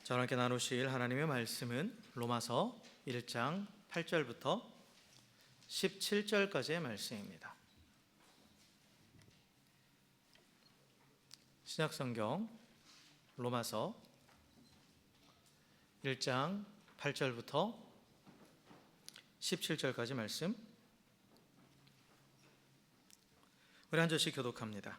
저와 함께 나누실 하나님의 말씀은 로마서 1장 8절부터 17절까지의 말씀입니다. 신약성경 로마서 1장 8절부터 17절까지 말씀, 우리 한 절씩 교독합니다.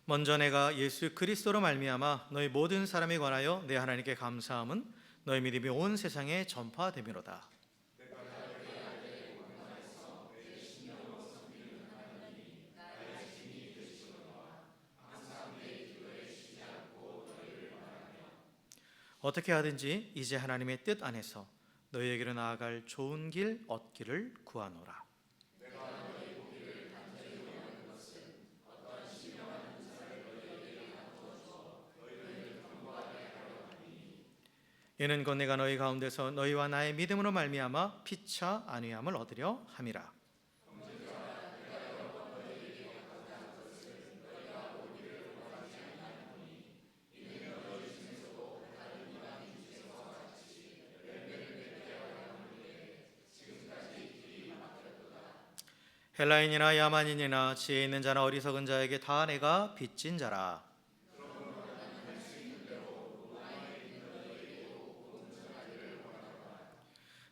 먼저 내가 예수 그리스도로 말미암아 너희 모든 사람에 관하여 내 하나님께 감사함은 너희 믿음이 온 세상에 전파됨이로다. 어떻게 하든지 이제 하나님의 뜻 안에서 너희에게로 나아갈 좋은 길 얻기를 구하노라. 이는 곧 내가 너희 가운데서 너희와 나의 믿음으로 말미암아 피차 안위함을 얻으려 함이라. 헬라인이나 야만인이나 지혜 있는 자나 어리석은 자에게 다 내가 빚진 자라.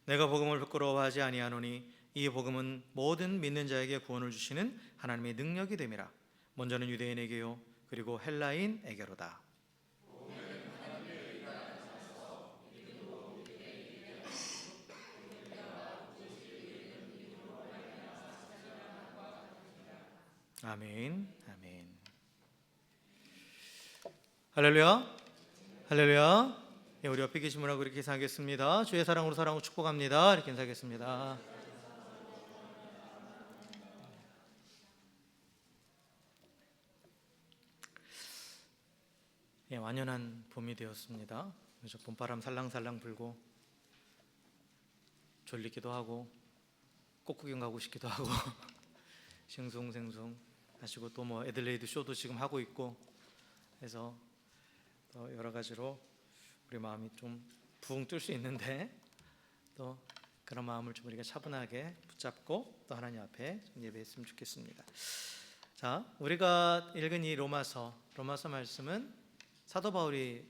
내가 복음을 부끄러워하지 아니하노니 이 복음은 모든 믿는 자에게 구원을 주시는 하나님의 능력이 됨이라. 먼저는 유대인에게요 그리고 헬라인에게로다. 아멘. 아멘. 할렐루야. 할렐루야. 예, 우리 옆에 계신 분하고 이렇게 인사하겠습니다. 주의 사랑으로 사랑으로 축복합니다. 이렇게 인사하겠습니다. 예, 완연한 봄이 되었습니다. 그래서 봄바람 살랑살랑 불고 졸리기도 하고 꽃구경 가고 싶기도 하고 싱숭생숭 하시고 또 뭐 애들레이드 쇼도 지금 하고 있고 해서 또 여러 가지로 우리 마음이 좀 붕 뜰 수 있는데 또 그런 마음을 좀 우리가 차분하게 붙잡고 또 하나님 앞에 좀 예배했으면 좋겠습니다. 자, 우리가 읽은 이 로마서 말씀은 사도 바울이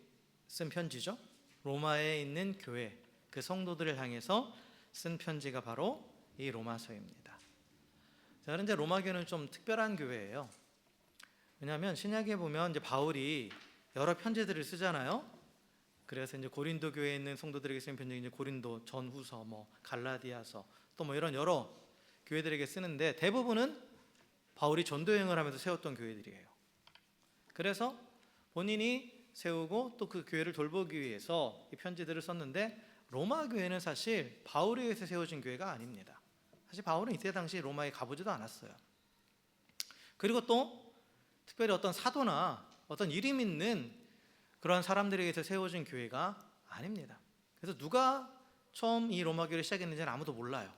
쓴 편지죠. 로마에 있는 교회, 그 성도들을 향해서 쓴 편지가 바로 이 로마서입니다. 자, 그런데 로마 교회는 좀 특별한 교회예요. 왜냐하면 신약에 보면 이제 바울이 여러 편지들을 쓰잖아요. 그래서 이제 고린도 교회에 있는 성도들에게 쓰는 편지, 이제 고린도 전후서, 뭐 갈라디아서, 또 뭐 이런 여러 교회들에게 쓰는데 대부분은 바울이 전도 여행을 하면서 세웠던 교회들이에요. 그래서 본인이 세우고 또 그 교회를 돌보기 위해서 이 편지들을 썼는데 로마 교회는 사실 바울에 의해서 세워진 교회가 아닙니다. 사실 바울은 이때 당시 로마에 가보지도 않았어요. 그리고 또 특별히 어떤 사도나 어떤 이름 있는 그러한 사람들에 의해서 세워진 교회가 아닙니다. 그래서 누가 처음 이 로마 교회를 시작했는지는 아무도 몰라요.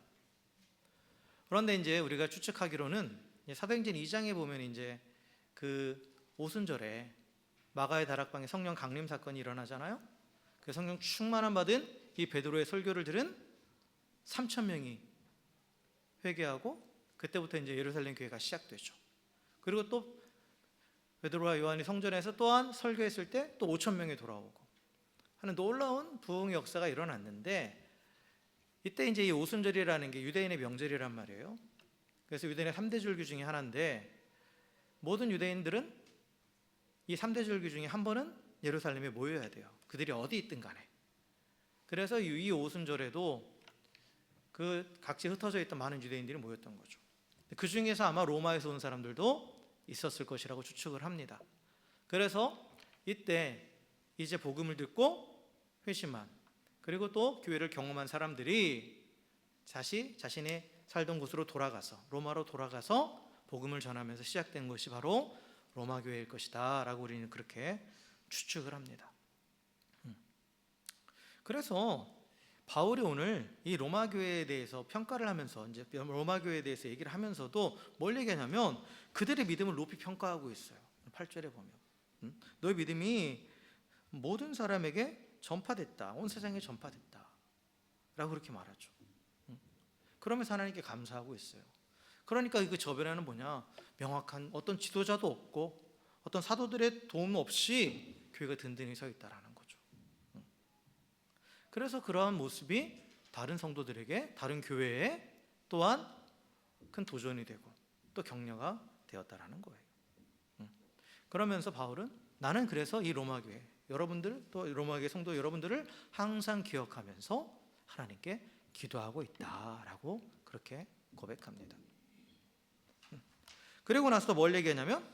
그런데 이제 우리가 추측하기로는 사도행전 2장에 보면 이제 그 오순절에 마가의 다락방에 성령 강림 사건이 일어나잖아요. 그 성령 충만함 받은 이 베드로의 설교를 들은 3,000명이 회개하고 그때부터 이제 예루살렘 교회가 시작되죠. 그리고 또 베드로와 요한이 성전에서 또한 설교했을 때 또 5,000명이 돌아오고 하는 놀라운 부흥의 역사가 일어났는데 이때 이제 이 오순절이라는 게 유대인의 명절이란 말이에요. 그래서 유대인의 3대 절기 중에 하나인데 모든 유대인들은 이 3대 절기 중에 한 번은 예루살렘에 모여야 돼요. 그들이 어디 있든 간에. 그래서 이 오순절에도 그 각지 흩어져 있던 많은 유대인들이 모였던 거죠. 그 중에서 아마 로마에서 온 사람들도 있었을 것이라고 추측을 합니다. 그래서 이때 이제 복음을 듣고 회심한 그리고 또 교회를 경험한 사람들이 다시 자신의 살던 곳으로 돌아가서 로마로 돌아가서 복음을 전하면서 시작된 것이 바로 로마 교회일 것이다 라고 우리는 그렇게 추측을 합니다. 그래서 바울이 오늘 이 로마 교회에 대해서 평가를 하면서 이제 로마 교회에 대해서 얘기를 하면서도 뭘 얘기하냐면 그들의 믿음을 높이 평가하고 있어요. 8절에 보면 너희 믿음이 모든 사람에게 전파됐다. 온 세상에 전파됐다. 라고 그렇게 말하죠. 그러면서 하나님께 감사하고 있어요. 그러니까 그 저변에는 뭐냐? 명확한 어떤 지도자도 없고 어떤 사도들의 도움 없이 교회가 든든히 서 있다라는 거죠. 그래서 그러한 모습이 다른 성도들에게, 다른 교회에 또한 큰 도전이 되고 또 격려가 되었다라는 거예요. 그러면서 바울은 나는 그래서 이 로마 교회 여러분들, 또 로마 교회 성도 여러분들을 항상 기억하면서 하나님께 기도하고 있다라고 그렇게 고백합니다. 그리고 나서 또 뭘 얘기하냐면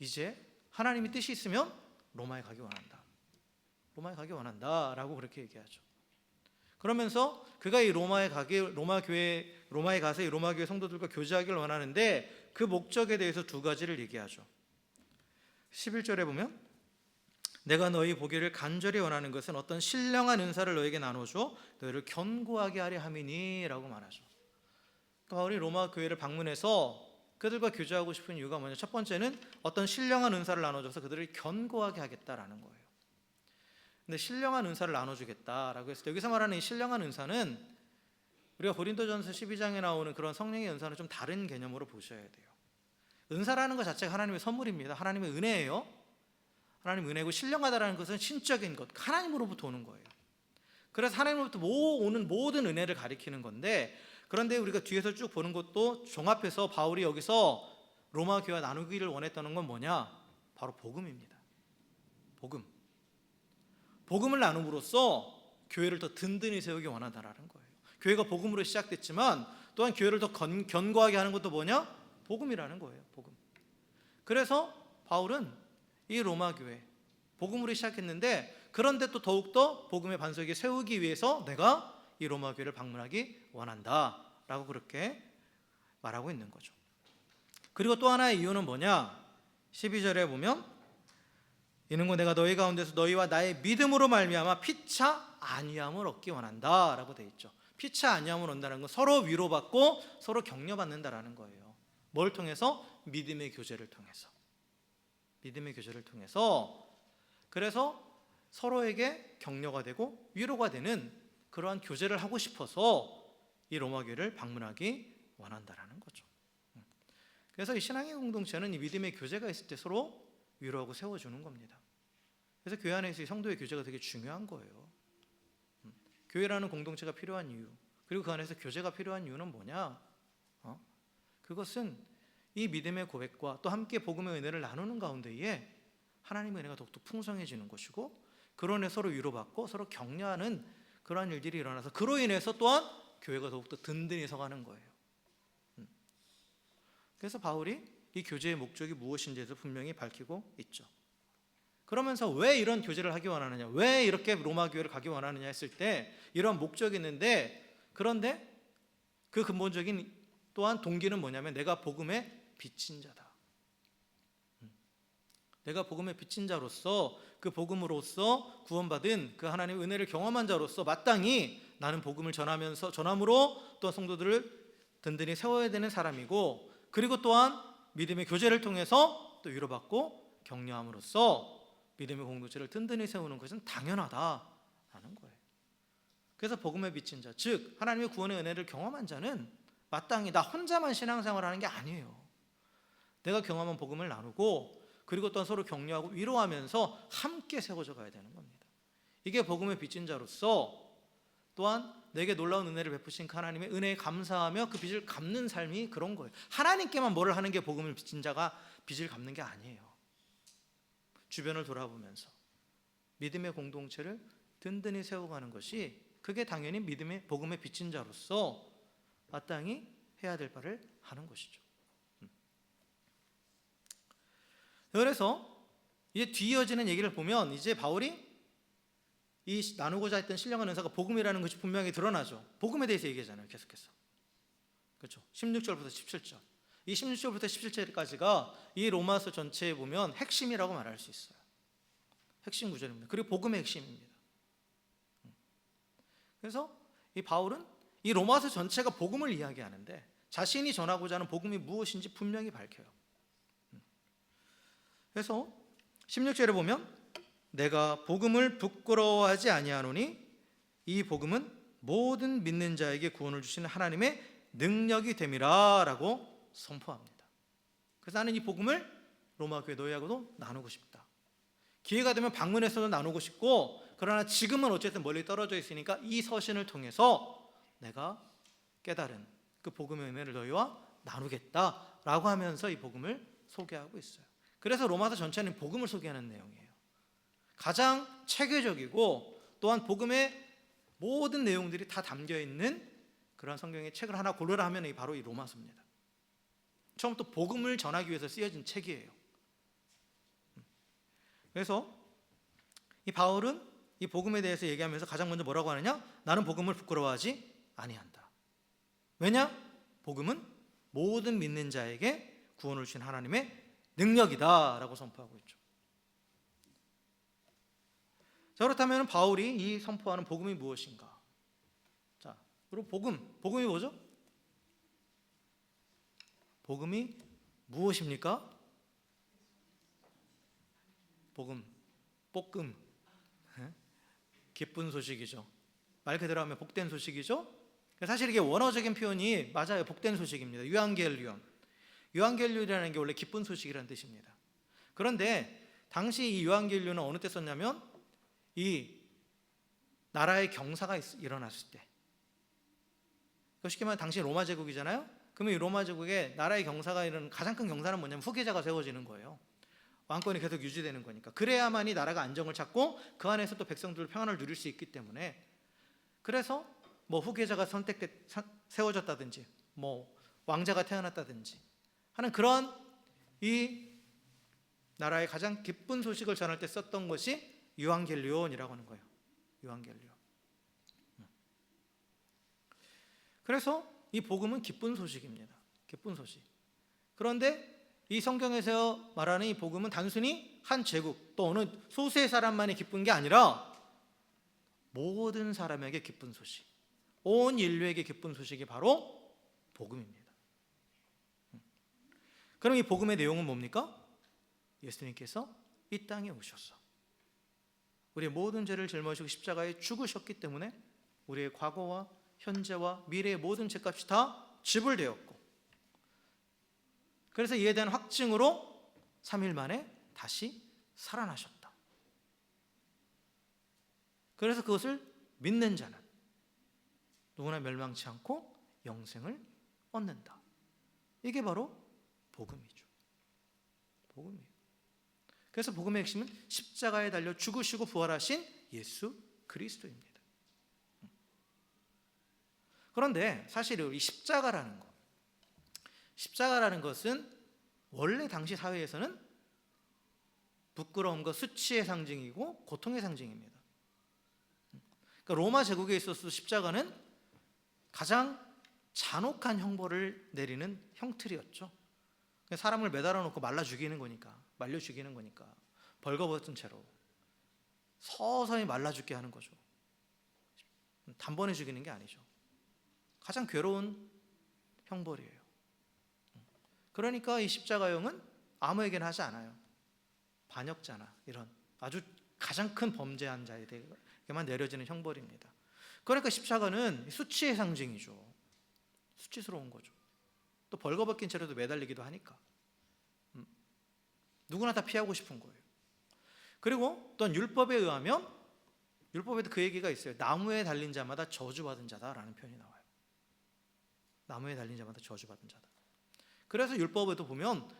이제 하나님의 뜻이 있으면 로마에 가기 원한다. 로마에 가기 원한다라고 그렇게 얘기하죠. 그러면서 그가 이 로마에 가서 이 로마 교회 성도들과 교제하기를 원하는데 그 목적에 대해서 두 가지를 얘기하죠. 11절에 보면 내가 너희 보기를 간절히 원하는 것은 어떤 신령한 은사를 너에게 나눠줘 너희를 견고하게 하려 함이니라고 말하죠. 바울이 로마 교회를 방문해서 그들과 교제하고 싶은 이유가 뭐냐? 첫 번째는 어떤 신령한 은사를 나눠줘서 그들을 견고하게 하겠다라는 거예요. 근데 신령한 은사를 나눠주겠다라고 했을 때 여기서 말하는 이 신령한 은사는 우리가 고린도전서 12장에 나오는 그런 성령의 은사는 좀 다른 개념으로 보셔야 돼요. 은사라는 것 자체가 하나님의 선물입니다. 하나님의 은혜예요. 하나님의 은혜고 신령하다라는 것은 신적인 것, 하나님으로부터 오는 거예요. 그래서 하나님으로부터 오는 모든 은혜를 가리키는 건데 그런데 우리가 뒤에서 쭉 보는 것도 종합해서 바울이 여기서 로마 교회와 나누기를 원했다는 건 뭐냐? 바로 복음입니다. 복음을 나눔으로써 교회를 더 든든히 세우기 원한다라는 거예요. 교회가 복음으로 시작됐지만 또한 교회를 더 견고하게 하는 것도 뭐냐? 복음이라는 거예요. 복음. 그래서 바울은 이 로마 교회 복음으로 시작했는데 그런데 또 더욱더 복음의 반석에 세우기 위해서 내가 이 로마 교회를 방문하기 원한다라고 그렇게 말하고 있는 거죠. 그리고 또 하나의 이유는 뭐냐? 12절에 보면 이는 곧 내가 너희 가운데서 너희와 나의 믿음으로 말미암아 피차 안위함을 얻기 원한다라고 돼 있죠. 피차 안위함을 얻는다는 건 서로 위로받고 서로 격려받는다라는 거예요. 뭘 통해서? 믿음의 교제를 통해서. 믿음의 교제를 통해서 그래서 서로에게 격려가 되고 위로가 되는 그러한 교제를 하고 싶어서 이 로마 교회를 방문하기 원한다라는 거죠. 그래서 이 신앙의 공동체는 이 믿음의 교제가 있을 때 서로 위로하고 세워주는 겁니다. 그래서 교회 안에서 이 성도의 교제가 되게 중요한 거예요. 교회라는 공동체가 필요한 이유, 그리고 그 안에서 교제가 필요한 이유는 뭐냐? 그것은 이 믿음의 고백과 또 함께 복음의 은혜를 나누는 가운데에 하나님의 은혜가 더욱더 풍성해지는 것이고 그로 인해 서로 위로받고 서로 격려하는 그러한 일들이 일어나서 그로 인해서 또한 교회가 더욱더 든든히 서가는 거예요. 그래서 바울이 이 교제의 목적이 무엇인지에서 분명히 밝히고 있죠. 그러면서 왜 이런 교제를 하기 원하느냐, 왜 이렇게 로마 교회를 가기 원하느냐 했을 때 이런 목적이 있는데 그런데 그 근본적인 또한 동기는 뭐냐면 내가 복음의 빚진 자다. 내가 복음의 빚진 자로서 그 복음으로써 구원받은 그 하나님의 은혜를 경험한 자로서 마땅히 나는 복음을 전함으로 또 성도들을 든든히 세워야 되는 사람이고 그리고 또한 믿음의 교제를 통해서 또 위로받고 격려함으로써 믿음의 공동체를 든든히 세우는 것은 당연하다라는 거예요. 그래서 복음의 빚진 자, 즉 하나님의 구원의 은혜를 경험한 자는 마땅히 나 혼자만 신앙생활을 하는 게 아니에요. 내가 경험한 복음을 나누고 그리고 또한 서로 격려하고 위로하면서 함께 세워져 가야 되는 겁니다. 이게 복음의 빚진 자로서 또한 내게 놀라운 은혜를 베푸신 하나님의 은혜에 감사하며 그 빚을 갚는 삶이 그런 거예요. 하나님께만 뭐를 하는 게 복음을 빚진 자가 빚을 갚는 게 아니에요. 주변을 돌아보면서 믿음의 공동체를 든든히 세워가는 것이 그게 당연히 믿음의 복음의 빚진 자로서 마땅히 해야 될 바를 하는 것이죠. 그래서 이제 뒤이어지는 얘기를 보면 이제 바울이 이 나누고자 했던 신령한 은사가 복음이라는 것이 분명히 드러나죠. 복음에 대해서 얘기하잖아요. 계속해서. 그렇죠. 16절부터 17절. 이 16절부터 17절까지가 이 로마서 전체에 보면 핵심이라고 말할 수 있어요. 핵심 구절입니다. 그리고 복음의 핵심입니다. 그래서 이 바울은 이 로마서 전체가 복음을 이야기하는데 자신이 전하고자 하는 복음이 무엇인지 분명히 밝혀요. 그래서 16절에 보면 내가 복음을 부끄러워하지 아니하노니 이 복음은 모든 믿는 자에게 구원을 주시는 하나님의 능력이 됨이라 라고 선포합니다. 그래서 나는 이 복음을 로마 교회 너희하고도 나누고 싶다. 기회가 되면 방문해서도 나누고 싶고, 그러나 지금은 어쨌든 멀리 떨어져 있으니까 이 서신을 통해서 내가 깨달은 그 복음의 의미를 너희와 나누겠다라고 하면서 이 복음을 소개하고 있어요. 그래서 로마서 전체는 복음을 소개하는 내용이에요. 가장 체계적이고 또한 복음의 모든 내용들이 다 담겨 있는 그런 성경의 책을 하나 고르라 하면 바로 이 로마서입니다. 처음부터 복음을 전하기 위해서 쓰여진 책이에요. 그래서 이 바울은 이 복음에 대해서 얘기하면서 가장 먼저 뭐라고 하느냐? 나는 복음을 부끄러워하지 아니한다. 왜냐? 복음은 모든 믿는 자에게 구원을 주신 하나님의 능력이다 라고 선포하고 있죠. 자, 그렇다면 바울이 이 선포하는 복음이 무엇인가? 자, 그리고 복음이 뭐죠? 복음이 무엇입니까? 볶음, 기쁜 소식이죠. 말 그대로 하면 복된 소식이죠. 사실 이게 원어적인 표현이 맞아요. 복된 소식입니다. 유앙겔리온이라는 게 원래 기쁜 소식이라는 뜻입니다. 그런데 당시 이 유앙겔리온은 어느 때 썼냐면 이 나라의 경사가 일어났을 때, 쉽게 말하면 당시 로마 제국이잖아요. 그러면 이 로마 제국에 나라의 경사가 일어나는 가장 큰 경사는 뭐냐면 후계자가 세워지는 거예요. 왕권이 계속 유지되는 거니까. 그래야만이 나라가 안정을 찾고 그 안에서 또 백성들 평안을 누릴 수 있기 때문에, 그래서 뭐 후계자가 세워졌다든지 뭐 왕자가 태어났다든지 하는 그런 이 나라의 가장 기쁜 소식을 전할 때 썼던 것이 유앙겔리온이라고 하는 거예요. 유앙겔리온. 그래서 이 복음은 기쁜 소식입니다. 기쁜 소식. 그런데 이 성경에서 말하는 이 복음은 단순히 한 제국 또 어느 소수의 사람만이 기쁜 게 아니라 모든 사람에게 기쁜 소식, 온 인류에게 기쁜 소식이 바로 복음입니다. 그럼 이 복음의 내용은 뭡니까? 예수님께서 이 땅에 오셔서 우리의 모든 죄를 짊어지고 십자가에 죽으셨기 때문에 우리의 과거와 현재와 미래의 모든 죄값이 다 지불되었고, 그래서 이에 대한 확증으로 3일 만에 다시 살아나셨다. 그래서 그것을 믿는 자는 누구나 멸망치 않고 영생을 얻는다. 이게 바로 복음이죠. 복음이에요. 그래서 복음의 핵심은 십자가에 달려 죽으시고 부활하신 예수 그리스도입니다. 그런데 사실 이 십자가라는 것은 원래 당시 사회에서는 부끄러움과 수치의 상징이고 고통의 상징입니다. 그러니까 로마 제국에 있어서 십자가는 가장 잔혹한 형벌을 내리는 형틀이었죠. 사람을 매달아 놓고 말려 죽이는 거니까 벌거벗은 채로 서서히 말라 죽게 하는 거죠. 단번에 죽이는 게 아니죠. 가장 괴로운 형벌이에요. 그러니까 이 십자가형은 아무에게나 하지 않아요. 반역자나 이런 아주 가장 큰 범죄한 자에게만 내려지는 형벌입니다. 그러니까 십자가는 수치의 상징이죠. 수치스러운 거죠. 또 벌거벗긴 채로도 매달리기도 하니까 누구나 다 피하고 싶은 거예요. 그리고 또한 율법에 의하면, 율법에도 그 얘기가 있어요. 나무에 달린 자마다 저주받은 자다라는 표현이 나와요. 나무에 달린 자마다 저주받은 자다. 그래서 율법에도 보면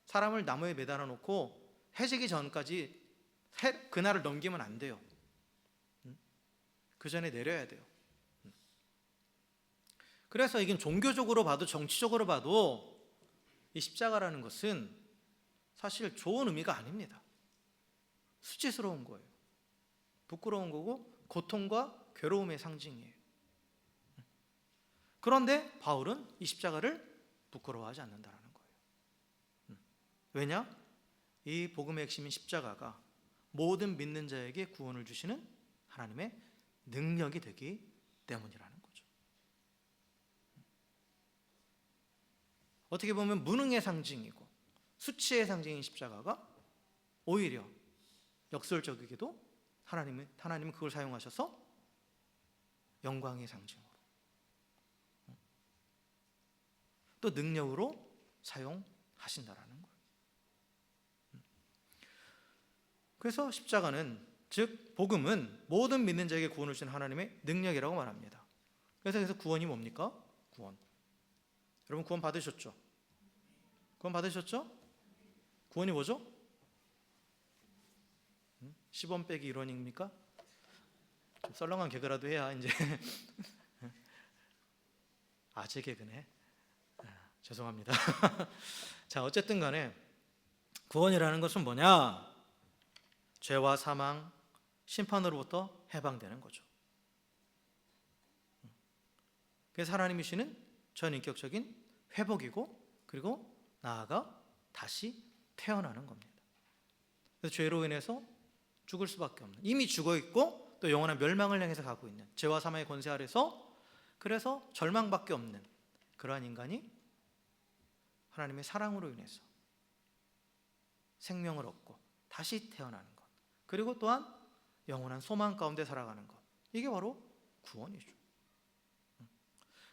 사람을 나무에 매달아 놓고 해지기 전까지 그날을 넘기면 안 돼요. 그 전에 내려야 돼요. 그래서 이건 종교적으로 봐도 정치적으로 봐도 이 십자가라는 것은 사실 좋은 의미가 아닙니다. 수치스러운 거예요. 부끄러운 거고 고통과 괴로움의 상징이에요. 그런데 바울은 이 십자가를 부끄러워하지 않는다는 거예요. 왜냐? 이 복음의 핵심인 십자가가 모든 믿는 자에게 구원을 주시는 하나님의 능력이 되기 때문이라는 거죠. 어떻게 보면 무능의 상징이고 수치의 상징인 십자가가 오히려 역설적이게도 하나님은 그걸 사용하셔서 영광의 상징으로 또 능력으로 사용하신다라는 거예요. 그래서 십자가는, 즉 복음은 모든 믿는 자에게 구원을 주신 하나님의 능력이라고 말합니다. 그래서 구원이 뭡니까? 구원. 여러분 구원 받으셨죠? 구원 받으셨죠? 구원이 뭐죠? 10원 빼기 1원입니까? 좀 썰렁한 개그라도 해야 이제 아재 개그네. 죄송합니다. 자, 어쨌든 간에 구원이라는 것은 뭐냐? 죄와 사망, 심판으로부터 해방되는 거죠. 그래서 하나님이 주시는 전인격적인 회복이고, 그리고 나아가 다시 태어나는 겁니다. 그래서 죄로 인해서 죽을 수밖에 없는, 이미 죽어 있고 또 영원한 멸망을 향해서 가고 있는 죄와 사망의 권세 아래서, 그래서 절망밖에 없는 그러한 인간이 하나님의 사랑으로 인해서 생명을 얻고 다시 태어나는 것, 그리고 또한 영원한 소망 가운데 살아가는 것, 이게 바로 구원이죠.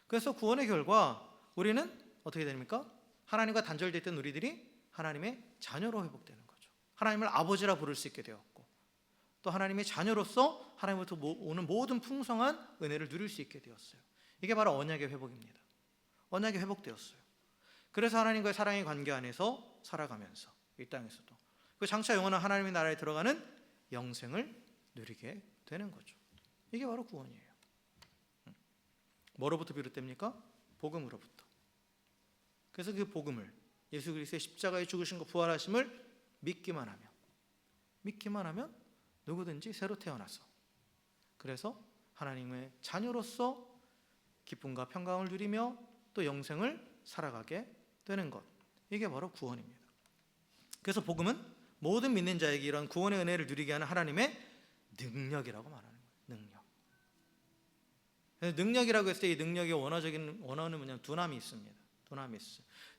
그래서 구원의 결과 우리는 어떻게 됩니까? 하나님과 단절됐던 우리들이 하나님의 자녀로 회복되는 거죠. 하나님을 아버지라 부를 수 있게 되었고, 또 하나님의 자녀로서 하나님부터 오는 모든 풍성한 은혜를 누릴 수 있게 되었어요. 이게 바로 언약의 회복입니다. 언약이 회복되었어요. 그래서 하나님과의 사랑의 관계 안에서 살아가면서 이 땅에서도 그 장차 영원한 하나님의 나라에 들어가는 영생을 누리게 되는 거죠. 이게 바로 구원이에요. 뭐로부터 비롯됩니까? 복음으로부터. 그래서 그 복음을, 예수 그리스도의 십자가에 죽으신 것, 부활하심을 믿기만 하면 누구든지 새로 태어나서, 그래서 하나님의 자녀로서 기쁨과 평강을 누리며 또 영생을 살아가게 되는 것, 이게 바로 구원입니다. 그래서 복음은 모든 믿는 자에게 이런 구원의 은혜를 누리게 하는 하나님의 능력이라고 말하는 거예요. 능력이라고 했을 때 이 능력의 원어는 뭐냐면 두나미스입니다.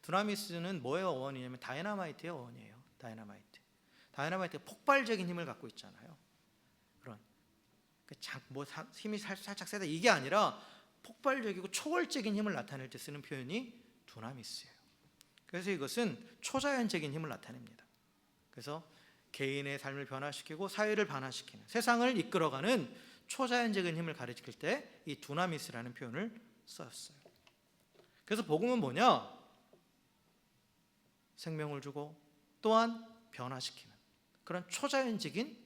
두나미스는 뭐의 원이냐면 다이너마이트의 원이에요. 다이너마이트가 폭발적인 힘을 갖고 있잖아요. 그런 힘이 살짝 세다, 이게 아니라 폭발적이고 초월적인 힘을 나타낼 때 쓰는 표현이 두나미스예요. 그래서 이것은 초자연적인 힘을 나타냅니다. 그래서 개인의 삶을 변화시키고 사회를 변화시키는, 세상을 이끌어가는 초자연적인 힘을 가리킬 때 이 두나미스라는 표현을 썼어요. 그래서 복음은 뭐냐? 생명을 주고 또한 변화시키는 그런 초자연적인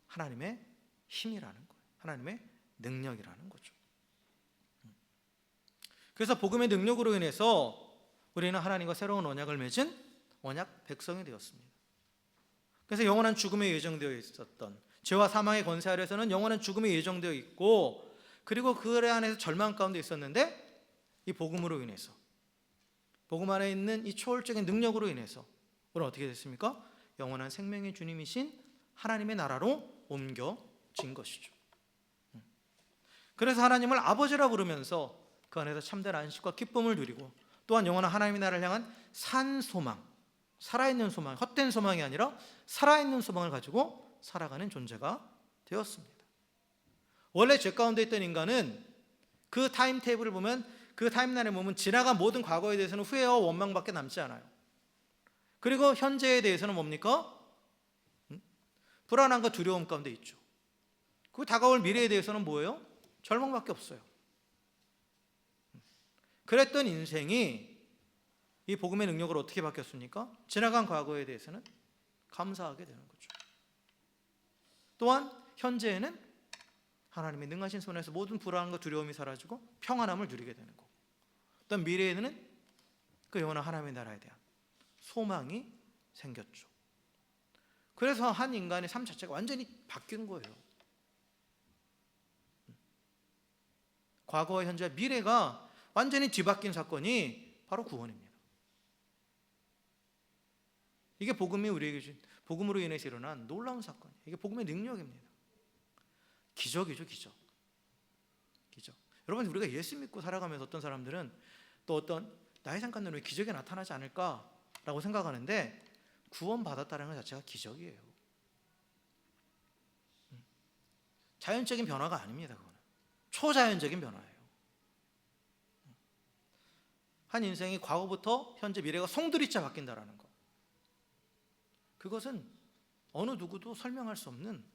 하나님의 힘이라는 거예요. 하나님의 능력이라는 거죠. 그래서 복음의 능력으로 인해서 우리는 하나님과 새로운 언약을 맺은 언약 백성이 되었습니다. 그래서 영원한 죽음에 예정되어 있었던 죄와 사망의 권세 아래서는 영원한 죽음에 예정되어 있고, 그리고 그 안에서 절망 가운데 있었는데 이 복음으로 인해서, 복음 안에 있는 이 초월적인 능력으로 인해서 우리는 어떻게 됐습니까? 영원한 생명의 주님이신 하나님의 나라로 옮겨진 것이죠. 그래서 하나님을 아버지라 부르면서 그 안에서 참된 안식과 기쁨을 누리고, 또한 영원한 하나님의 나라를 향한 산 소망, 살아있는 소망, 헛된 소망이 아니라 살아있는 소망을 가지고 살아가는 존재가 되었습니다. 원래 죄 가운데 있던 인간은 그 타임테이블을 보면, 그 타임라인을 보면 지나간 모든 과거에 대해서는 후회와 원망밖에 남지 않아요. 그리고 현재에 대해서는 뭡니까? 불안함과 두려움 가운데 있죠. 그 다가올 미래에 대해서는 뭐예요? 절망밖에 없어요. 그랬던 인생이 이 복음의 능력으로 어떻게 바뀌었습니까? 지나간 과거에 대해서는 감사하게 되는 거죠. 또한 현재에는 하나님의 능하신 손에서 모든 불안과 두려움이 사라지고 평안함을 누리게 되는 거고, 또한 미래에는 그 영원한 하나님의 나라에 대한 소망이 생겼죠. 그래서 한 인간의 삶 자체가 완전히 바뀌는 거예요. 과거와 현재와 미래가 완전히 뒤바뀐 사건이 바로 구원입니다. 이게 복음이 우리에게 준, 복음으로 인해서 일어난 놀라운 사건이에요. 이게 복음의 능력입니다. 기적이죠, 기적. 여러분, 우리가 예수 믿고 살아가면서 어떤 사람들은 또 어떤 나의 삶 가운데 왜 기적이 나타나지 않을까라고 생각하는데, 구원 받았다는 것 자체가 기적이에요. 자연적인 변화가 아닙니다. 그거는 초자연적인 변화예요. 한 인생이 과거부터 현재 미래가 송두리째 바뀐다라는 거, 그것은 어느 누구도 설명할 수 없는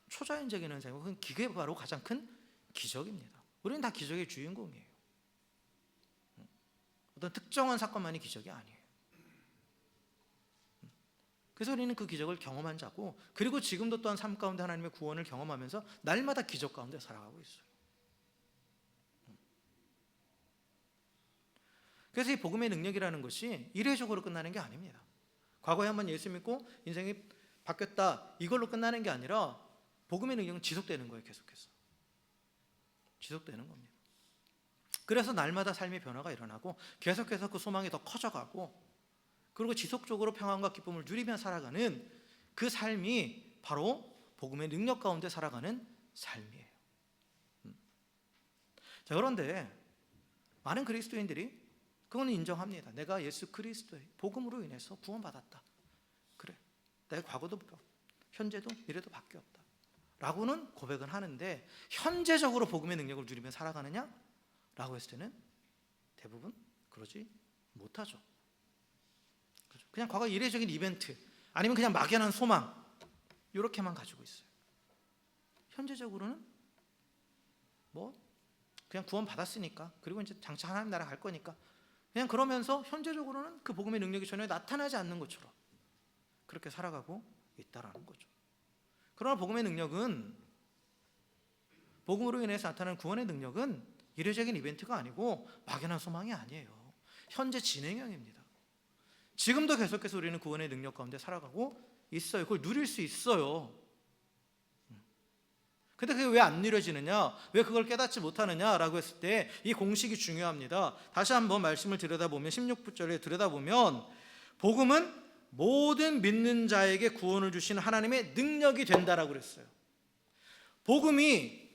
초자연적인 현상이고, 그건 그게 바로 가장 큰 기적입니다. 우리는 다 기적의 주인공이에요. 어떤 특정한 사건만이 기적이 아니에요. 그래서 우리는 그 기적을 경험한 자고, 그리고 지금도 또한 삶 가운데 하나님의 구원을 경험하면서 날마다 기적 가운데 살아가고 있어요. 그래서 이 복음의 능력이라는 것이 이례적으로 끝나는 게 아닙니다. 과거에 한번 예수 믿고 인생이 바뀌었다, 이걸로 끝나는 게 아니라 복음의 능력은 지속되는 거예요. 계속해서 지속되는 겁니다. 그래서 날마다 삶의 변화가 일어나고 계속해서 그 소망이 더 커져가고, 그리고 지속적으로 평안과 기쁨을 누리며 살아가는 그 삶이 바로 복음의 능력 가운데 살아가는 삶이에요. 자, 그런데 많은 그리스도인들이 그거는 인정합니다. 내가 예수 그리스도의 복음으로 인해서 구원받았다. 그래, 내 과거도 현재도 미래도 바뀌었다 라고는 고백은 하는데, 현재적으로 복음의 능력을 누리며 살아가느냐? 라고 했을 때는 대부분 그러지 못하죠. 그냥 과거 이례적인 이벤트, 아니면 그냥 막연한 소망, 이렇게만 가지고 있어요. 현재적으로는 그냥 구원 받았으니까, 그리고 이제 장차 하나님 나라 갈 거니까, 그냥 그러면서 현재적으로는 그 복음의 능력이 전혀 나타나지 않는 것처럼 그렇게 살아가고 있다라는 거죠. 그러나 복음의 능력은, 복음으로 인해서 나타나는 구원의 능력은 이례적인 이벤트가 아니고 막연한 소망이 아니에요. 현재 진행형입니다. 지금도 계속해서 우리는 구원의 능력 가운데 살아가고 있어요. 그걸 누릴 수 있어요. 근데 그게 왜 안 누려지느냐, 왜 그걸 깨닫지 못하느냐라고 했을 때 이 공식이 중요합니다. 다시 한번 말씀을 들여다보면, 16절에 들여다보면, 복음은 모든 믿는 자에게 구원을 주시는 하나님의 능력이 된다라고 그랬어요. 복음이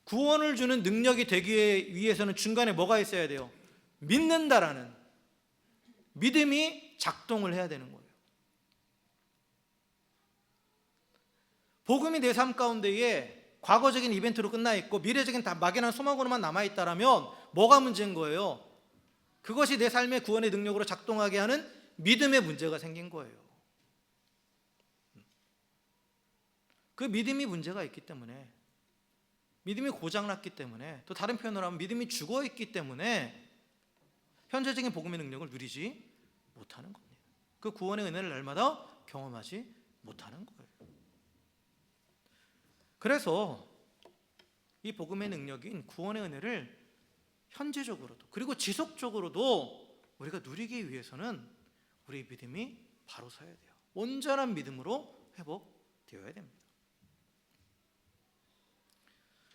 구원을 주는 능력이 되기 위해서는 중간에 뭐가 있어야 돼요? 믿는다라는 믿음이 작동을 해야 되는 거예요. 복음이 내 삶 가운데에 과거적인 이벤트로 끝나 있고 미래적인 다 막연한 소망으로만 남아 있다라면 뭐가 문제인 거예요? 그것이 내 삶의 구원의 능력으로 작동하게 하는 믿음의 문제가 생긴 거예요. 그 믿음이 문제가 있기 때문에, 믿음이 고장났기 때문에, 또 다른 표현으로 하면 믿음이 죽어있기 때문에 현재적인 복음의 능력을 누리지 못하는 겁니다. 그 구원의 은혜를 날마다 경험하지 못하는 거예요. 그래서 이 복음의 능력인 구원의 은혜를 현재적으로도 그리고 지속적으로도 우리가 누리기 위해서는 우리의 믿음이 바로 서야 돼요. 온전한 믿음으로 회복되어야 됩니다.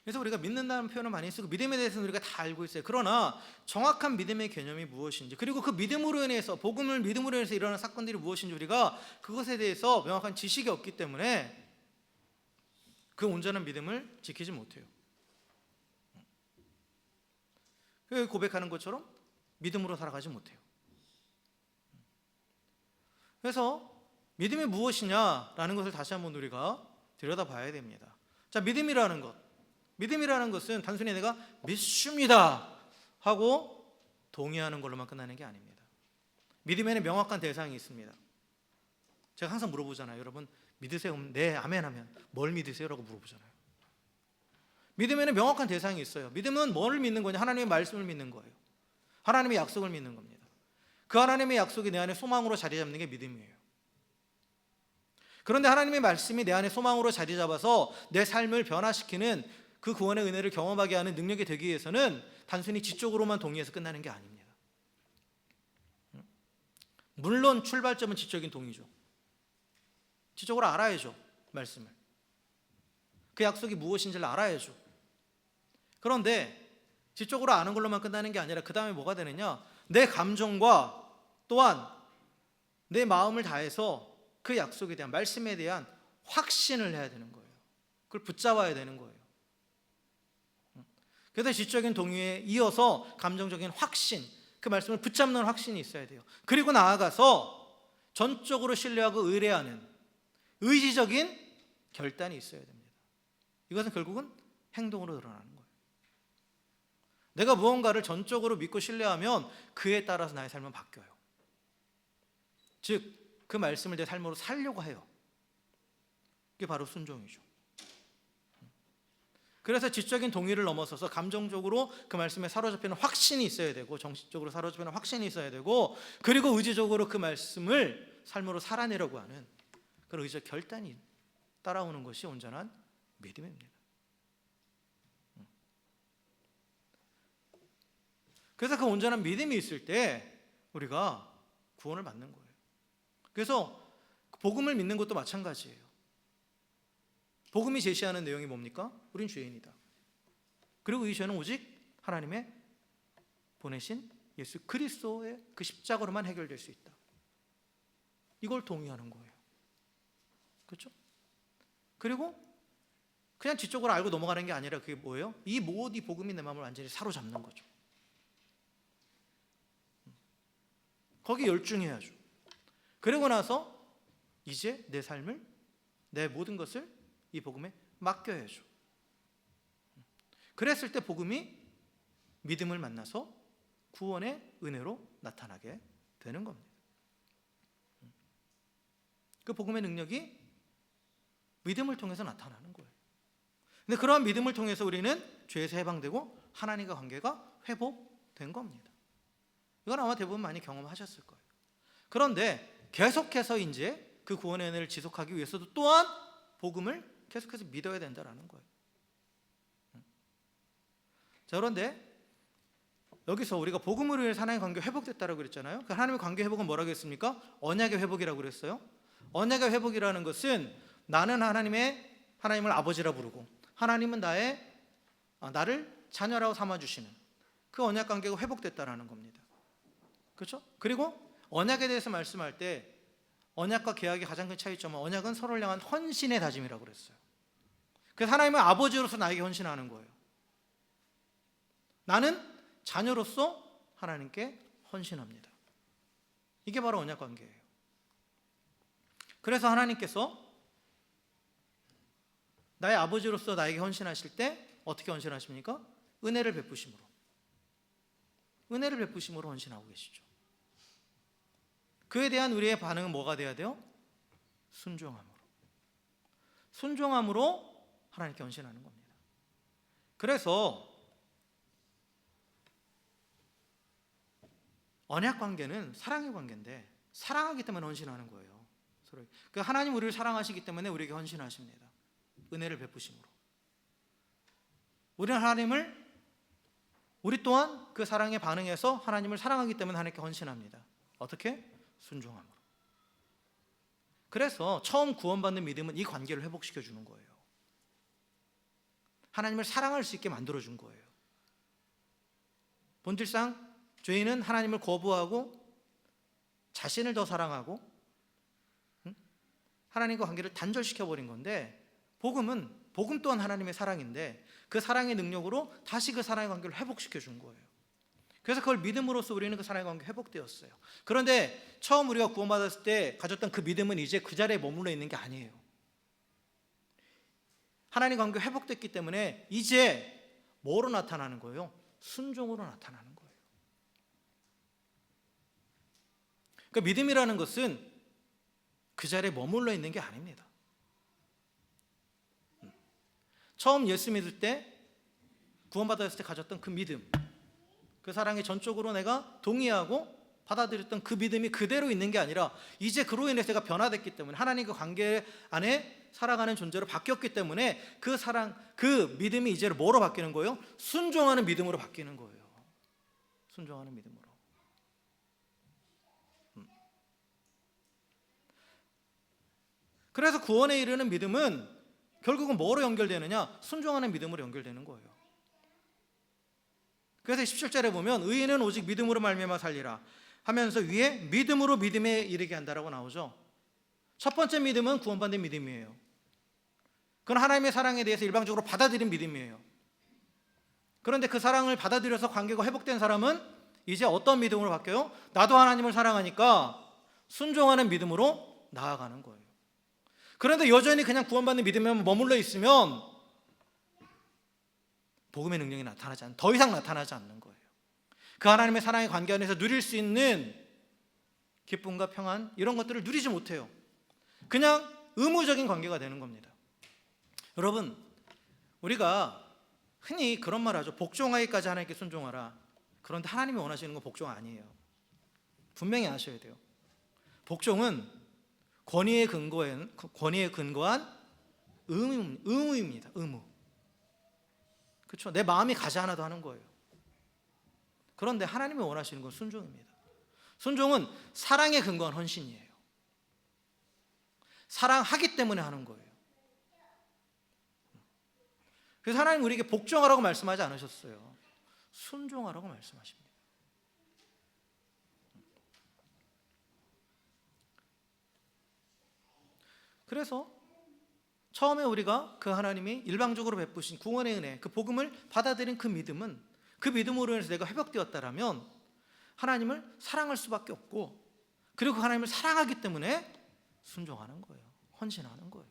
그래서 우리가 믿는다는 표현을 많이 쓰고 믿음에 대해서는 우리가 다 알고 있어요. 그러나 정확한 믿음의 개념이 무엇인지, 그리고 그 믿음으로 인해서, 복음을 믿음으로 인해서 일어나는 사건들이 무엇인지 우리가 그것에 대해서 명확한 지식이 없기 때문에 그 온전한 믿음을 지키지 못해요. 고백하는 것처럼 믿음으로 살아가지 못해요. 그래서 믿음이 무엇이냐라는 것을 다시 한번 우리가 들여다봐야 됩니다. 자, 믿음이라는 것은 단순히 내가 믿습니다 하고 동의하는 걸로만 끝나는 게 아닙니다. 믿음에는 명확한 대상이 있습니다. 제가 항상 물어보잖아요. 여러분 믿으세요? 네, 아멘 하면 뭘 믿으세요? 라고 물어보잖아요. 믿음에는 명확한 대상이 있어요. 믿음은 뭘 믿는 거냐? 하나님의 말씀을 믿는 거예요. 하나님의 약속을 믿는 겁니다. 그 하나님의 약속이 내 안에 소망으로 자리 잡는 게 믿음이에요. 그런데 하나님의 말씀이 내 안에 소망으로 자리 잡아서 내 삶을 변화시키는 그 구원의 은혜를 경험하게 하는 능력이 되기 위해서는 단순히 지적으로만 동의해서 끝나는 게 아닙니다. 물론 출발점은 지적인 동의죠. 지적으로 알아야죠. 말씀을, 그 약속이 무엇인지를 알아야죠. 그런데 지적으로 아는 걸로만 끝나는 게 아니라 그 다음에 뭐가 되느냐, 내 감정과 또한 내 마음을 다해서 그 약속에 대한, 말씀에 대한 확신을 해야 되는 거예요. 그걸 붙잡아야 되는 거예요. 그래서 지적인 동의에 이어서 감정적인 확신, 그 말씀을 붙잡는 확신이 있어야 돼요. 그리고 나아가서 전적으로 신뢰하고 의뢰하는 의지적인 결단이 있어야 됩니다. 이것은 결국은 행동으로 드러나는 거예요. 내가 무언가를 전적으로 믿고 신뢰하면 그에 따라서 나의 삶은 바뀌어요. 즉 그 말씀을 내 삶으로 살려고 해요. 이게 바로 순종이죠. 그래서 지적인 동의를 넘어서서 감정적으로 그 말씀에 사로잡히는 확신이 있어야 되고, 정신적으로 사로잡히는 확신이 있어야 되고, 그리고 의지적으로 그 말씀을 삶으로 살아내려고 하는 그런 의지적 결단이 따라오는 것이 온전한 믿음입니다. 그래서 그 온전한 믿음이 있을 때 우리가 구원을 받는 거예요. 그래서 복음을 믿는 것도 마찬가지예요. 복음이 제시하는 내용이 뭡니까? 우린 죄인이다. 그리고 이 죄는 오직 하나님의 보내신 예수 그리스도의 그 십자가로만 해결될 수 있다. 이걸 동의하는 거예요. 그렇죠? 그리고 그냥 지적으로 알고 넘어가는 게 아니라 그게 뭐예요? 이 복음이 내 마음을 완전히 사로잡는 거죠. 거기 열중해야죠. 그리고 나서 이제 내 삶을, 내 모든 것을 이 복음에 맡겨야죠. 그랬을 때 복음이 믿음을 만나서 구원의 은혜로 나타나게 되는 겁니다. 그 복음의 능력이 믿음을 통해서 나타나는 거예요. 근데 그러한 믿음을 통해서 우리는 죄에서 해방되고 하나님과 관계가 회복된 겁니다. 이건 아마 대부분 많이 경험하셨을 거예요. 그런데 계속해서 이제 그 구원의 은혜를 지속하기 위해서도 또한 복음을 계속해서 믿어야 된다는 거예요. 자, 그런데 여기서 우리가 복음으로 인해서 하나님의 관계가 회복됐다고 그랬잖아요. 그 하나님의 관계 회복은 뭐라고 했습니까? 언약의 회복이라고 그랬어요. 언약의 회복이라는 것은 나는 하나님을 아버지라 부르고 하나님은 나를 자녀라고 삼아주시는 그 언약 관계가 회복됐다는 겁니다. 그렇죠? 그리고 언약에 대해서 말씀할 때 언약과 계약의 가장 큰 차이점은 언약은 서로를 향한 헌신의 다짐이라고 그랬어요. 그래서 하나님은 아버지로서 나에게 헌신하는 거예요. 나는 자녀로서 하나님께 헌신합니다. 이게 바로 언약 관계예요. 그래서 하나님께서 나의 아버지로서 나에게 헌신하실 때 어떻게 헌신하십니까? 은혜를 베푸심으로 헌신하고 계시죠. 그에 대한 우리의 반응은 뭐가 돼야 돼요? 순종함으로 하나님께 헌신하는 겁니다. 그래서 언약 관계는 사랑의 관계인데 사랑하기 때문에 헌신하는 거예요. 서로. 하나님 우리를 사랑하시기 때문에 우리에게 헌신하십니다. 은혜를 베푸심으로. 우리는 우리 또한 그 사랑에 반응해서 하나님을 사랑하기 때문에 하나님께 헌신합니다. 어떻게? 순종함으로. 그래서 처음 구원받는 믿음은 이 관계를 회복시켜 주는 거예요. 하나님을 사랑할 수 있게 만들어 준 거예요. 본질상 죄인은 하나님을 거부하고 자신을 더 사랑하고 하나님과 관계를 단절시켜 버린 건데, 복음 또한 하나님의 사랑인데 그 사랑의 능력으로 다시 그 사랑의 관계를 회복시켜 준 거예요. 그래서 그걸 믿음으로써 우리는 그 사랑의 관계가 회복되었어요. 그런데 처음 우리가 구원받았을 때 가졌던 그 믿음은 이제 그 자리에 머물러 있는 게 아니에요. 하나님 관계가 회복됐기 때문에 이제 뭐로 나타나는 거예요? 순종으로 나타나는 거예요. 그러니까 믿음이라는 것은 그 자리에 머물러 있는 게 아닙니다. 처음 예수 믿을 때, 구원받았을 때 가졌던 그 믿음, 그 사랑에 전적으로 내가 동의하고 받아들였던 그 믿음이 그대로 있는 게 아니라 이제 그로 인해서 내가 변화됐기 때문에 하나님과 관계 안에 살아가는 존재로 바뀌었기 때문에 그 사랑, 그 믿음이 이제 뭐로 바뀌는 거예요? 순종하는 믿음으로 바뀌는 거예요. 순종하는 믿음으로. 그래서 구원에 이르는 믿음은 결국은 뭐로 연결되느냐? 순종하는 믿음으로 연결되는 거예요. 그래서 17절에 보면 의인은 오직 믿음으로 말미암아 살리라 하면서 위에 믿음으로 믿음에 이르게 한다라고 나오죠. 첫 번째 믿음은 구원받는 믿음이에요. 그건 하나님의 사랑에 대해서 일방적으로 받아들인 믿음이에요. 그런데 그 사랑을 받아들여서 관계가 회복된 사람은 이제 어떤 믿음으로 바뀌어요? 나도 하나님을 사랑하니까 순종하는 믿음으로 나아가는 거예요. 그런데 여전히 그냥 구원받는 믿음에만 머물러 있으면 복음의 능력이 더 이상 나타나지 않는 거예요. 그 하나님의 사랑의 관계 안에서 누릴 수 있는 기쁨과 평안, 이런 것들을 누리지 못해요. 그냥 의무적인 관계가 되는 겁니다. 여러분, 우리가 흔히 그런 말 하죠. 복종하기까지 하나님께 순종하라. 그런데 하나님이 원하시는 건 복종 아니에요. 분명히 아셔야 돼요. 복종은 권위에 근거한 의무입니다. 의무. 그렇죠? 내 마음이 가지 않아도 하는 거예요. 그런데 하나님이 원하시는 건 순종입니다. 순종은 사랑에 근거한 헌신이에요. 사랑하기 때문에 하는 거예요. 그래서 하나님 우리에게 복종하라고 말씀하지 않으셨어요. 순종하라고 말씀하십니다. 그래서 처음에 우리가 그 하나님이 일방적으로 베푸신 구원의 은혜, 그 복음을 받아들인 그 믿음은, 그 믿음으로 인해서 내가 회복되었다라면 하나님을 사랑할 수밖에 없고, 그리고 그 하나님을 사랑하기 때문에 순종하는 거예요. 헌신하는 거예요.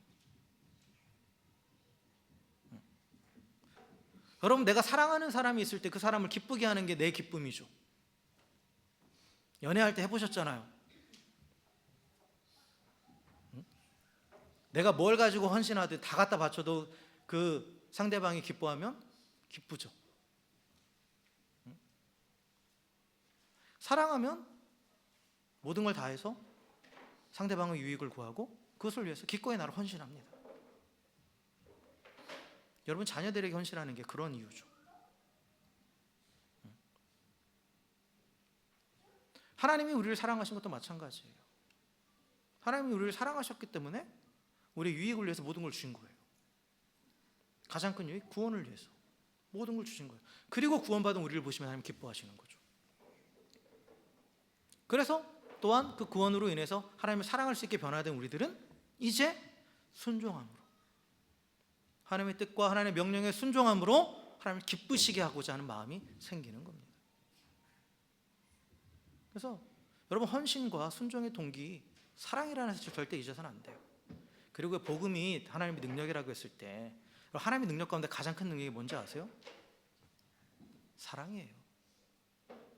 여러분, 내가 사랑하는 사람이 있을 때 그 사람을 기쁘게 하는 게 내 기쁨이죠. 연애할 때 해보셨잖아요. 내가 뭘 가지고 헌신하든 다 갖다 바쳐도 그 상대방이 기뻐하면 기쁘죠. 사랑하면 모든 걸 다해서 상대방의 유익을 구하고 그것을 위해서 기꺼이 나를 헌신합니다. 여러분, 자녀들에게 헌신하는 게 그런 이유죠. 하나님이 우리를 사랑하신 것도 마찬가지예요. 하나님이 우리를 사랑하셨기 때문에 우리 유익을 위해서 모든 걸 주신 거예요. 가장 큰 유익, 구원을 위해서 모든 걸 주신 거예요. 그리고 구원받은 우리를 보시면 하나님 기뻐하시는 거죠. 그래서 또한 그 구원으로 인해서 하나님을 사랑할 수 있게 변화된 우리들은 이제 순종함으로, 하나님의 뜻과 하나님의 명령에 순종함으로 하나님을 기쁘시게 하고자 하는 마음이 생기는 겁니다. 그래서 여러분, 헌신과 순종의 동기, 사랑이라는 사실 절대 잊어서는 안 돼요. 그리고 복음이 하나님의 능력이라고 했을 때, 하나님의 능력 가운데 가장 큰 능력이 뭔지 아세요? 사랑이에요.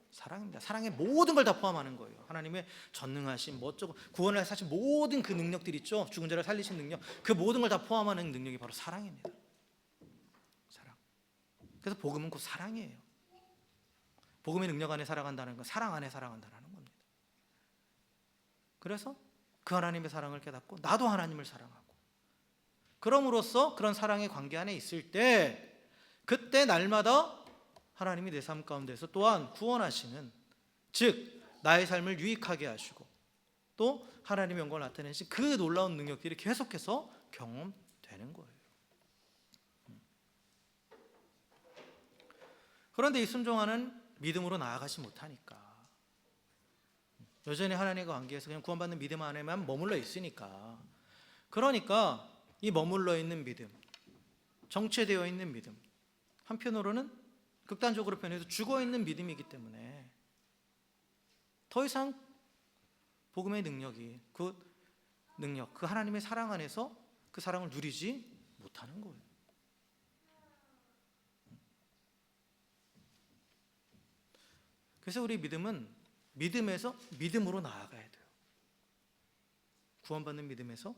사랑입니다. 사랑의 모든 걸 다 포함하는 거예요. 하나님의 전능하심, 어쩌고 구원을 사실 모든 그 능력들 있죠. 죽은 자를 살리신 능력, 그 모든 걸 다 포함하는 능력이 바로 사랑입니다. 사랑. 그래서 복음은 곧 사랑이에요. 복음의 능력 안에 살아간다는 건 사랑 안에 살아간다는 겁니다. 그래서 그 하나님의 사랑을 깨닫고 나도 하나님을 사랑하고, 그럼으로써 그런 사랑의 관계 안에 있을 때, 그때 날마다 하나님이 내 삶 가운데서 또한 구원하시는, 즉 나의 삶을 유익하게 하시고 또 하나님의 영광을 나타내신 그 놀라운 능력들이 계속해서 경험되는 거예요. 그런데 이 순종하는 믿음으로 나아가지 못하니까, 여전히 하나님과 관계에서 그냥 구원받는 믿음 안에만 머물러 있으니까, 그러니까 이 머물러 있는 믿음, 정체되어 있는 믿음, 한편으로는 극단적으로 표현해서 죽어있는 믿음이기 때문에 더 이상 복음의 능력이, 그 하나님의 사랑 안에서 그 사랑을 누리지 못하는 거예요. 그래서 우리 믿음은 믿음에서 믿음으로 나아가야 돼요. 구원받는 믿음에서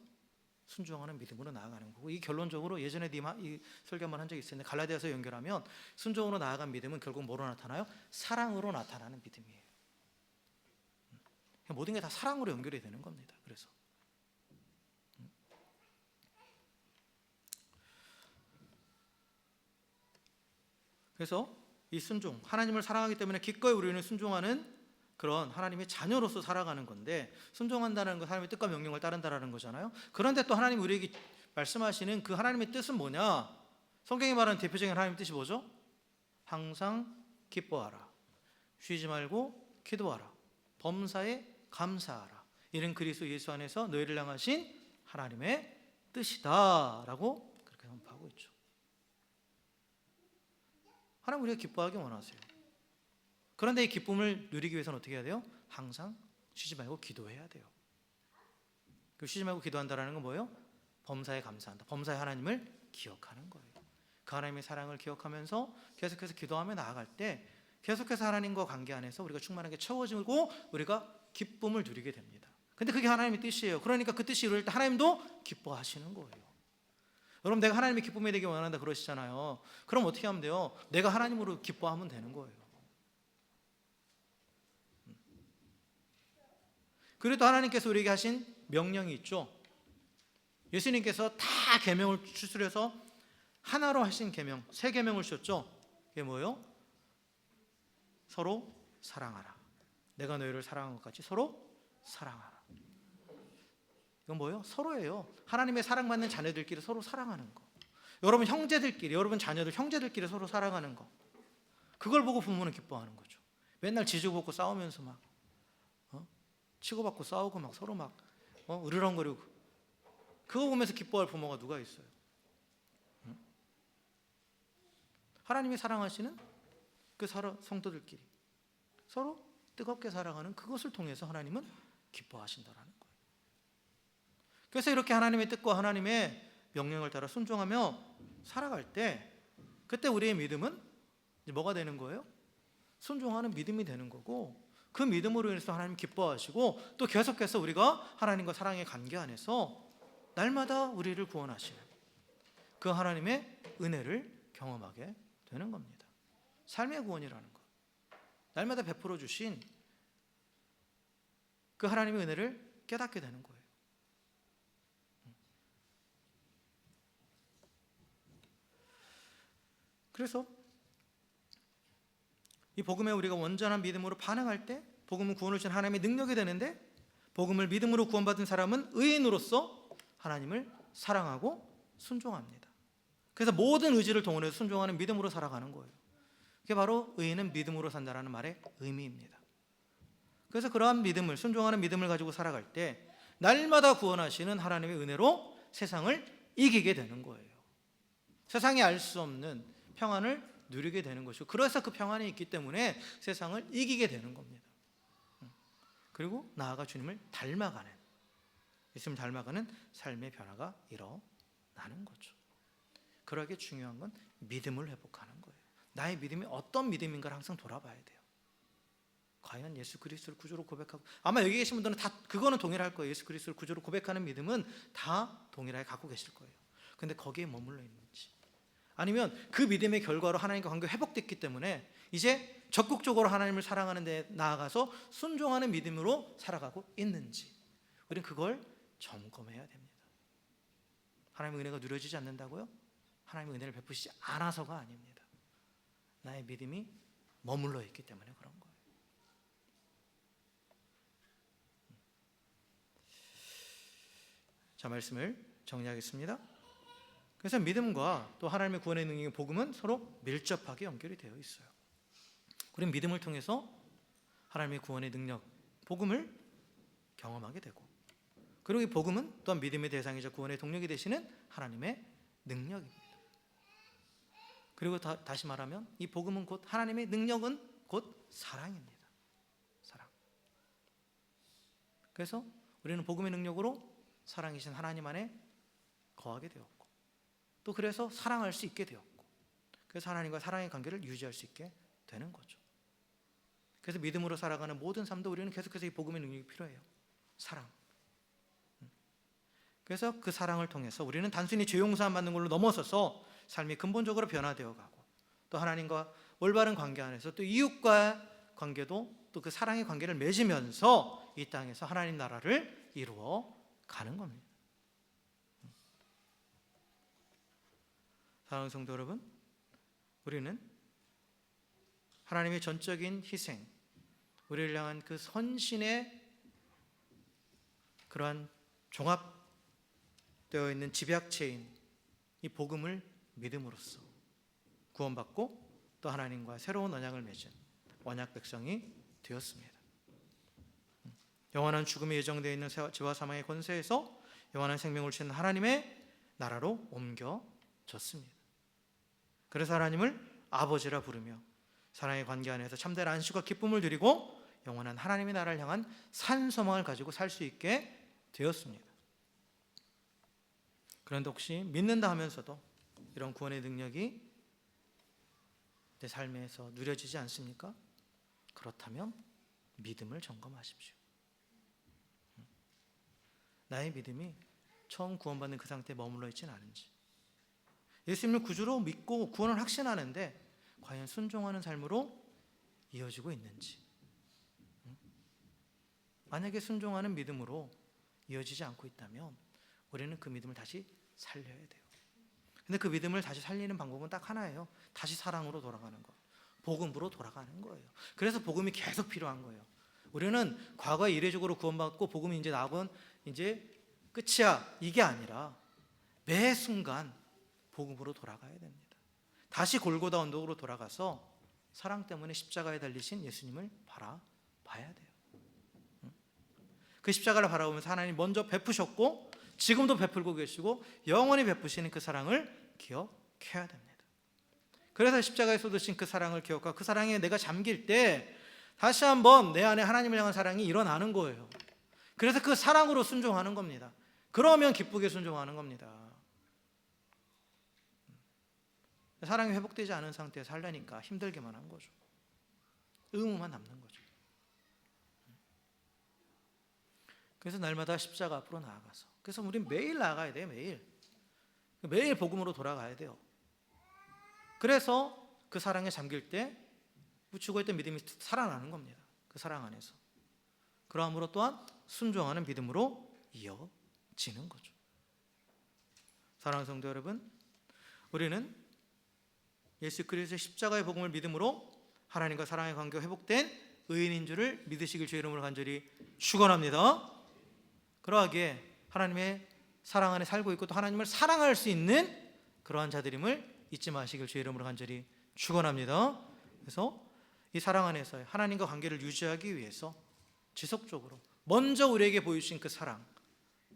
순종하는 믿음으로 나아가는 거고, 이 결론적으로 예전에 이 설교 한번 한 적이 있었는데, 갈라디아서 연결하면 순종으로 나아간 믿음은 결국 뭐로 나타나요? 사랑으로 나타나는 믿음이에요. 모든 게 다 사랑으로 연결이 되는 겁니다. 그래서 이 순종, 하나님을 사랑하기 때문에 기꺼이 우리는 순종하는 그런 하나님의 자녀로서 살아가는 건데, 순종한다는 건 하나님의 뜻과 명령을 따른다라는 거잖아요. 그런데 또 하나님 우리에게 말씀하시는 그 하나님의 뜻은 뭐냐? 성경이 말하는 대표적인 하나님의 뜻이 뭐죠? 항상 기뻐하라, 쉬지 말고 기도하라, 범사에 감사하라, 이는 그리스도 예수 안에서 너희를 향하신 하나님의 뜻이다라고 그렇게 선포하고 있죠. 하나님 우리가 기뻐하기 원하세요. 그런데 이 기쁨을 누리기 위해서는 어떻게 해야 돼요? 항상 쉬지 말고 기도해야 돼요. 그 쉬지 말고 기도한다라는 건 뭐예요? 범사에 감사한다. 범사에 하나님을 기억하는 거예요. 그 하나님의 사랑을 기억하면서 계속해서 기도하며 나아갈 때 계속해서 하나님과 관계 안에서 우리가 충만하게 채워지고 우리가 기쁨을 누리게 됩니다. 근데 그게 하나님의 뜻이에요. 그러니까 그 뜻이 이룰 때 하나님도 기뻐하시는 거예요. 여러분, 내가 하나님의 기쁨이 되기 원한다 그러시잖아요. 그럼 어떻게 하면 돼요? 내가 하나님으로 기뻐하면 되는 거예요. 그리고 또 하나님께서 우리에게 하신 명령이 있죠. 예수님께서 다 계명을 추스려서 하나로 하신 계명, 세 계명을 주셨죠. 그게 뭐예요? 서로 사랑하라. 내가 너희를 사랑한 것 같이 서로 사랑하라. 이건 뭐예요? 서로예요. 하나님의 사랑받는 자녀들끼리 서로 사랑하는 거. 여러분 형제들끼리, 여러분 자녀들 형제들끼리 서로 사랑하는 거. 그걸 보고 부모는 기뻐하는 거죠. 맨날 지지고볶고 싸우면서 막 치고받고 싸우고 막 서로 막 으르렁거리고, 그거 보면서 기뻐할 부모가 누가 있어요? 하나님이 사랑하시는 그 성도들끼리 서로 뜨겁게 사랑하는 그것을 통해서 하나님은 기뻐하신다라는 거예요. 그래서 이렇게 하나님의 뜻과 하나님의 명령을 따라 순종하며 살아갈 때, 그때 우리의 믿음은 뭐가 되는 거예요? 순종하는 믿음이 되는 거고, 그 믿음으로 인해서 하나님 기뻐하시고, 또 계속해서 우리가 하나님과 사랑의 관계 안에서 날마다 우리를 구원하시는 그 하나님의 은혜를 경험하게 되는 겁니다. 삶의 구원이라는 것, 날마다 베풀어 주신 그 하나님의 은혜를 깨닫게 되는 거예요. 그래서 이 복음에 우리가 온전한 믿음으로 반응할 때 복음은 구원을 주신 하나님의 능력이 되는데, 복음을 믿음으로 구원받은 사람은 의인으로서 하나님을 사랑하고 순종합니다. 그래서 모든 의지를 동원해서 순종하는 믿음으로 살아가는 거예요. 그게 바로 의인은 믿음으로 산다라는 말의 의미입니다. 그래서 그러한 믿음을, 순종하는 믿음을 가지고 살아갈 때 날마다 구원하시는 하나님의 은혜로 세상을 이기게 되는 거예요. 세상이 알 수 없는 평안을 누리게 되는 것이고, 그래서 그 평안이 있기 때문에 세상을 이기게 되는 겁니다. 그리고 나아가 주님을 닮아가는, 예수님을 닮아가는 삶의 변화가 일어나는 거죠. 그러기에 중요한 건 믿음을 회복하는 거예요. 나의 믿음이 어떤 믿음인가를 항상 돌아봐야 돼요. 과연 예수 그리스도를 구주로 고백하고, 아마 여기 계신 분들은 다 그거는 동일할 거예요. 예수 그리스도를 구주로 고백하는 믿음은 다 동일하게 갖고 계실 거예요. 근데 거기에 머물러 있는지, 아니면 그 믿음의 결과로 하나님과 관계가 회복됐기 때문에 이제 적극적으로 하나님을 사랑하는 데 나아가서 순종하는 믿음으로 살아가고 있는지, 우리는 그걸 점검해야 됩니다. 하나님의 은혜가 누려지지 않는다고요? 하나님의 은혜를 베푸시지 않아서가 아닙니다. 나의 믿음이 머물러 있기 때문에 그런 거예요. 자, 말씀을 정리하겠습니다. 그래서 믿음과 또 하나님의 구원의 능력의 복음은 서로 밀접하게 연결이 되어 있어요. 우리는 믿음을 통해서 하나님의 구원의 능력, 복음을 경험하게 되고, 그리고 이 복음은 또한 믿음의 대상이자 구원의 동력이 되시는 하나님의 능력입니다. 그리고 다시 말하면 이 복음은 곧, 하나님의 능력은 곧 사랑입니다. 사랑. 그래서 우리는 복음의 능력으로 사랑이신 하나님 안에 거하게 되었고, 또 그래서 사랑할 수 있게 되었고, 그래서 하나님과 사랑의 관계를 유지할 수 있게 되는 거죠. 그래서 믿음으로 살아가는 모든 삶도 우리는 계속해서 이 복음의 능력이 필요해요. 사랑. 그래서 그 사랑을 통해서 우리는 단순히 죄 용서함 받는 걸로 넘어서서 삶이 근본적으로 변화되어 가고, 또 하나님과 올바른 관계 안에서 또 이웃과 관계도 또 그 사랑의 관계를 맺으면서 이 땅에서 하나님 나라를 이루어 가는 겁니다. 사랑하는 성도 여러분, 우리는 하나님의 전적인 희생, 우리를 향한 그 선신의 그러한 종합되어 있는 집약체인 이 복음을 믿음으로써 구원받고 또 하나님과 새로운 언약을 맺은 언약 백성이 되었습니다. 영원한 죽음이 예정되어 있는 죄와 사망의 권세에서 영원한 생명을 주시는 하나님의 나라로 옮겨졌습니다. 그래서 하나님을 아버지라 부르며 사랑의 관계 안에서 참된 안식과 기쁨을 누리고 영원한 하나님의 나라를 향한 산 소망을 가지고 살 수 있게 되었습니다. 그런데 혹시 믿는다 하면서도 이런 구원의 능력이 내 삶에서 누려지지 않습니까? 그렇다면 믿음을 점검하십시오. 나의 믿음이 처음 구원받는 그 상태에 머물러 있지는 않은지, 예수님을 구주로 믿고 구원을 확신하는데 과연 순종하는 삶으로 이어지고 있는지. 만약에 순종하는 믿음으로 이어지지 않고 있다면 우리는 그 믿음을 다시 살려야 돼요. 근데 그 믿음을 다시 살리는 방법은 딱 하나예요. 다시 사랑으로 돌아가는 거, 복음으로 돌아가는 거예요. 그래서 복음이 계속 필요한 거예요. 우리는 과거에 이례적으로 구원받고 복음이 이제 나건 이제 끝이야, 이게 아니라 매 순간 복음으로 돌아가야 됩니다. 다시 골고다 언덕으로 돌아가서 사랑 때문에 십자가에 달리신 예수님을 바라봐야 돼요. 그 십자가를 바라보면서 하나님 먼저 베푸셨고 지금도 베풀고 계시고 영원히 베푸시는 그 사랑을 기억해야 됩니다. 그래서 십자가에 쏟으신 그 사랑을 기억하고 그 사랑에 내가 잠길 때 다시 한번 내 안에 하나님을 향한 사랑이 일어나는 거예요. 그래서 그 사랑으로 순종하는 겁니다. 그러면 기쁘게 순종하는 겁니다. 사랑이 회복되지 않은 상태에서 살려니까 힘들게만 한 거죠. 의무만 남는 거죠. 그래서 날마다 십자가 앞으로 나아가서, 그래서 우린 매일 나아가야 돼요. 매일 복음으로 돌아가야 돼요. 그래서 그 사랑에 잠길 때 죽어있던 믿음이 살아나는 겁니다. 그 사랑 안에서. 그러함으로 또한 순종하는 믿음으로 이어지는 거죠. 사랑하는 성도 여러분, 우리는 예수 그리스도의 십자가의 복음을 믿음으로 하나님과 사랑의 관계가 회복된 의인인 줄을 믿으시길 주의 이름으로 간절히 축원합니다. 그러하기에 하나님의 사랑 안에 살고 있고 또 하나님을 사랑할 수 있는 그러한 자들임을 잊지 마시길 주의 이름으로 간절히 축원합니다. 그래서 이 사랑 안에서 하나님과 관계를 유지하기 위해서 지속적으로 먼저 우리에게 보여주신 그 사랑,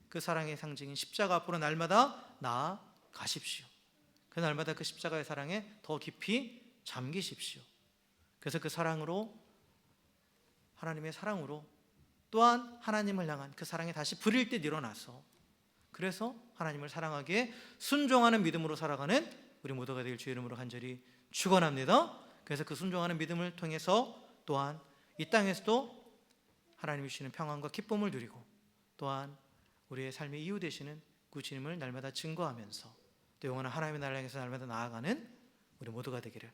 그 사랑의 상징인 십자가 앞으로 날마다 나아가십시오. 그 날마다 그 십자가의 사랑에 더 깊이 잠기십시오. 그래서 그 사랑으로, 하나님의 사랑으로 또한 하나님을 향한 그 사랑에 다시 불일 듯 일어나서, 그래서 하나님을 사랑하기에 순종하는 믿음으로 살아가는 우리 모두가 되길 주의 이름으로 간절히 축원합니다. 그래서 그 순종하는 믿음을 통해서 또한 이 땅에서도 하나님이 주시는 평안과 기쁨을 누리고 또한 우리의 삶의 이유 되시는 구주님을 날마다 증거하면서 또 영원한 하나님의 나라를 향해서 날마다 나아가는 우리 모두가 되기를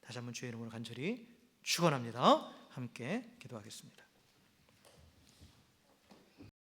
다시 한번 주의 이름으로 간절히 축원합니다. 함께 기도하겠습니다.